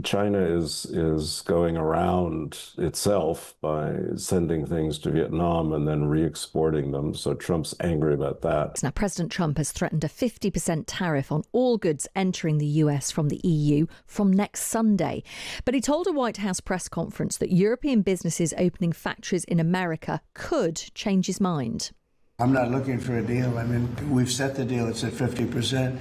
China is going around itself by sending things to Vietnam and then re-exporting them. So Trump's angry about that. Now, President Trump has threatened a 50% tariff on all goods entering the US from the EU from next Sunday. But he told a White House press conference that European businesses opening factories in America could change his mind. I'm not looking for a deal. I mean, we've set the deal. It's at 50%.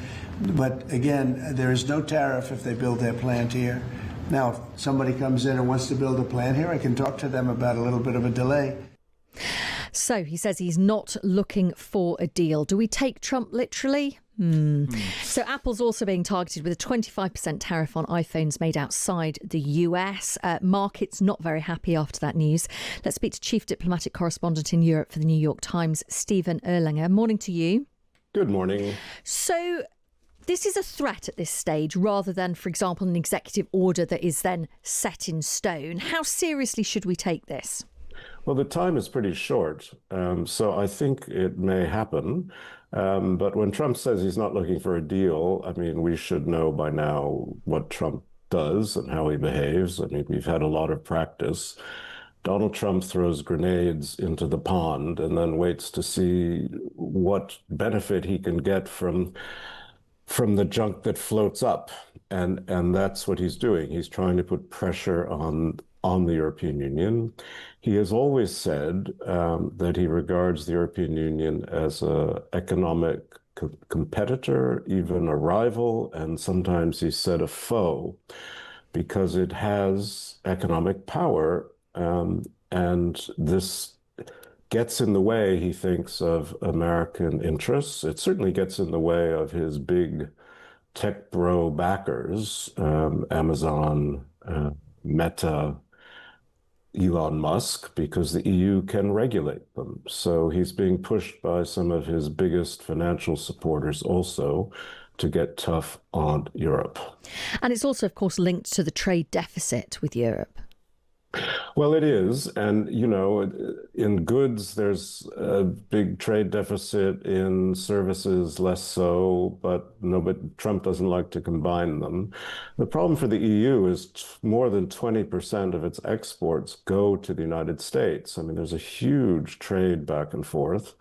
But again, there is no tariff if they build their plant here. Now, if somebody comes in and wants to build a plant here, I can talk to them about a little bit of a delay. So he says he's not looking for a deal. Do we take Trump literally? So Apple's also being targeted with a 25% tariff on iPhones made outside the US. Markets not very happy after that news. Let's speak to Chief Diplomatic Correspondent in Europe for the New York Times, Steven Erlanger. Morning to you. Good morning. So this is a threat at this stage rather than, for example, an executive order that is then set in stone. How seriously should we take this? Well, the time is pretty short, so I think it may happen. But when Trump says he's not looking for a deal, I mean, we should know by now what Trump does and how he behaves. I mean, we've had a lot of practice. Donald Trump throws grenades into the pond and then waits to see what benefit he can get from the junk that floats up. And that's what he's doing. He's trying to put pressure on the European Union. He has always said that he regards the European Union as an economic competitor, even a rival, and sometimes he said a foe, because it has economic power, and this gets in the way, he thinks, of American interests. It certainly gets in the way of his big tech bro backers, Amazon, Meta, Elon Musk, because the EU can regulate them. So he's being pushed by some of his biggest financial supporters also to get tough on Europe. And it's also, of course, linked to the trade deficit with Europe. Well, it is. And, you know, in goods, there's a big trade deficit. In services, less so. But Trump doesn't like to combine them. The problem for the EU is more than 20% of its exports go to the United States. I mean, there's a huge trade back and forth.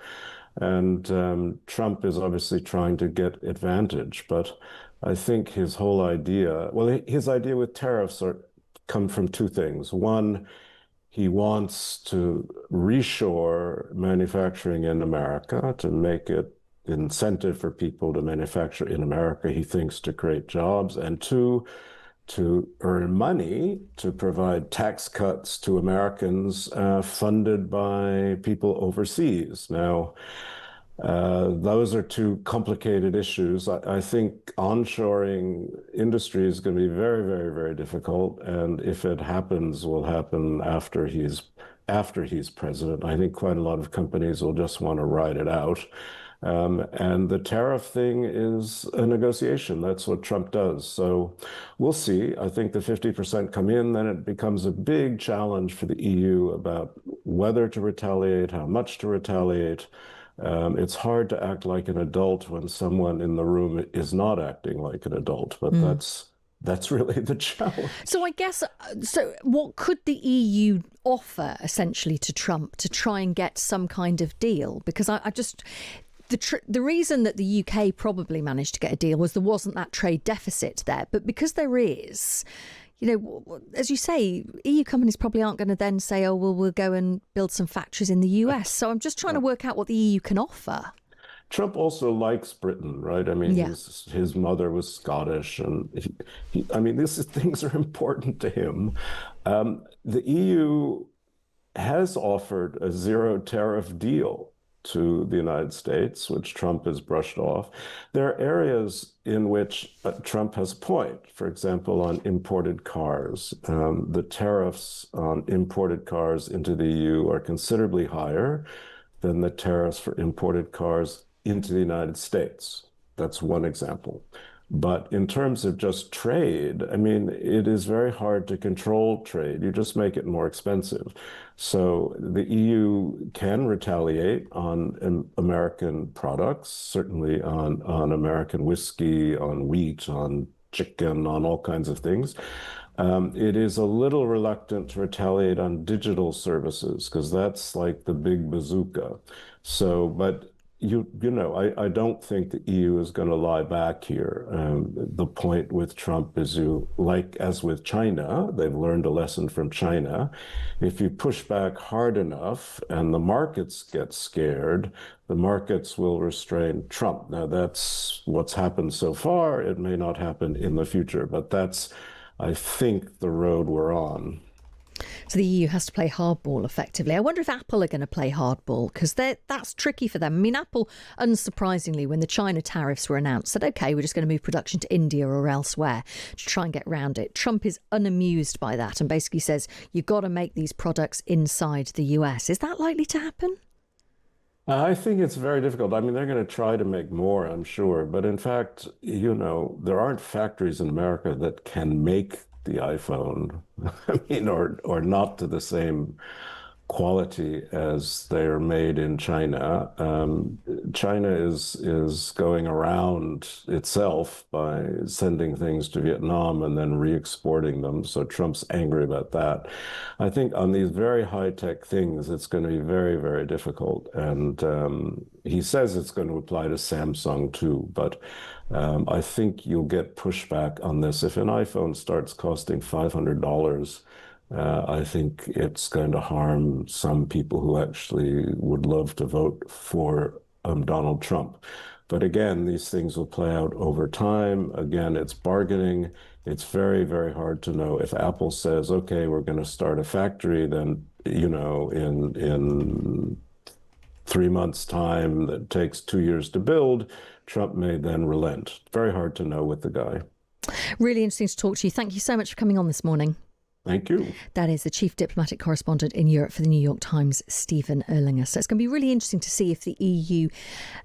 And Trump is obviously trying to get advantage. But I think his whole idea, well, his idea with tariffs come from two things. One, he wants to reshore manufacturing in America to make it incentive for people to manufacture in America, he thinks, to create jobs. And two, to earn money to provide tax cuts to Americans funded by people overseas. Now, those are two complicated issues. I think onshoring industry is going to be very, very, very difficult. And if it happens, will happen after he's president. I think quite a lot of companies will just want to ride it out. And the tariff thing is a negotiation. That's what Trump does. So we'll see. I think the 50% come in, then it becomes a big challenge for the EU about whether to retaliate, how much to retaliate. It's hard to act like an adult when someone in the room is not acting like an adult, but that's really the challenge. So I guess, what could the EU offer essentially to Trump to try and get some kind of deal? Because the reason that the UK probably managed to get a deal was there wasn't that trade deficit there. But because there is, you know, as you say, EU companies probably aren't going to then say, oh, well, we'll go and build some factories in the US. So I'm just trying to work out what the EU can offer. Trump also likes Britain, right? I mean, his mother was Scottish, and these things are important to him. The EU has offered a zero tariff deal to the United States, which Trump has brushed off. There are areas in which Trump has a point, for example, on imported cars. The tariffs on imported cars into the EU are considerably higher than the tariffs for imported cars into the United States. That's one example. But in terms of just trade, I mean, it is very hard to control trade. You just make it more expensive. So the EU can retaliate on American products, certainly on American whiskey, on wheat, on chicken, on all kinds of things. It is a little reluctant to retaliate on digital services because that's like the big bazooka. So, but I don't think the EU is going to lie back here. The point with Trump is as with China, they've learned a lesson from China. If you push back hard enough and the markets get scared, the markets will restrain Trump. Now, that's what's happened so far. It may not happen in the future, but that's, I think, the road we're on. So the EU has to play hardball effectively. I wonder if Apple are going to play hardball, because that's tricky for them. I mean, Apple, unsurprisingly, when the China tariffs were announced, said, OK, we're just going to move production to India or elsewhere to try and get around it. Trump is unamused by that and basically says, you've got to make these products inside the US. Is that likely to happen? I think it's very difficult. I mean, they're going to try to make more, I'm sure. But in fact, there aren't factories in America that can make the iPhone, I mean, or not to the same quality as they are made in China. China is going around itself by sending things to Vietnam and then re-exporting them. So Trump's angry about that. I think on these very high-tech things, it's going to be very, very difficult. And he says it's going to apply to Samsung too, but I think you'll get pushback on this. If an iPhone starts costing $500, I think it's going to harm some people who actually would love to vote for Donald Trump. But again, these things will play out over time. Again, it's bargaining. It's very, very hard to know. If Apple says, OK, we're going to start a factory, then, in 3 months' time that takes 2 years to build, Trump may then relent. Very hard to know with the guy. Really interesting to talk to you. Thank you so much for coming on this morning. Thank you. That is the Chief Diplomatic Correspondent in Europe for the New York Times, Steven Erlanger. So it's going to be really interesting to see if the EU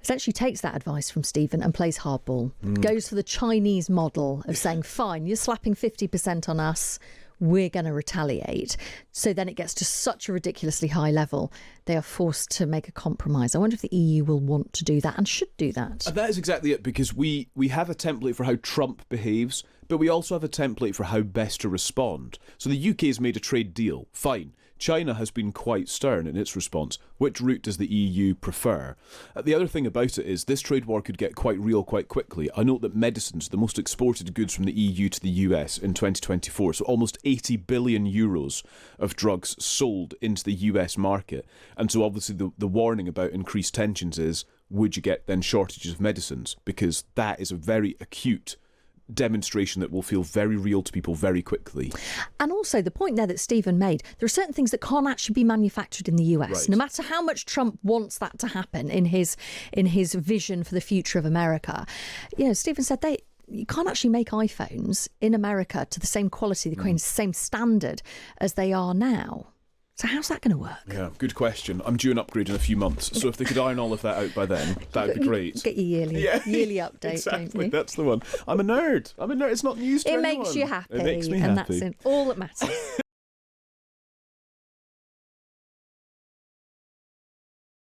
essentially takes that advice from Steven and plays hardball, goes for the Chinese model of saying, fine, you're slapping 50% on us, we're going to retaliate. So then it gets to such a ridiculously high level, they are forced to make a compromise. I wonder if the EU will want to do that and should do that. That is exactly it, because we have a template for how Trump behaves, but we also have a template for how best to respond. So the UK has made a trade deal. Fine. China has been quite stern in its response. Which route does the EU prefer? The other thing about it is this trade war could get quite real quite quickly. I note that medicines, the most exported goods from the EU to the US in 2024, so almost 80 billion euros of drugs sold into the US market. And so obviously the warning about increased tensions is, would you get then shortages of medicines? Because that is a very acute demonstration that will feel very real to people very quickly. And also the point there that Stephen made, there are certain things that can't actually be manufactured in the US. Right. No matter how much Trump wants that to happen in his vision for the future of America. Stephen said you can't actually make iPhones in America to the same quality, the same standard as they are now. So how's that going to work? Yeah, good question. I'm due an upgrade in a few months, so if they could iron all of that out by then, that would be great. Get your yearly update, exactly, don't you? That's the one. I'm a nerd. It's not news to anyone. It makes you happy. It makes me and happy. that's all that matters.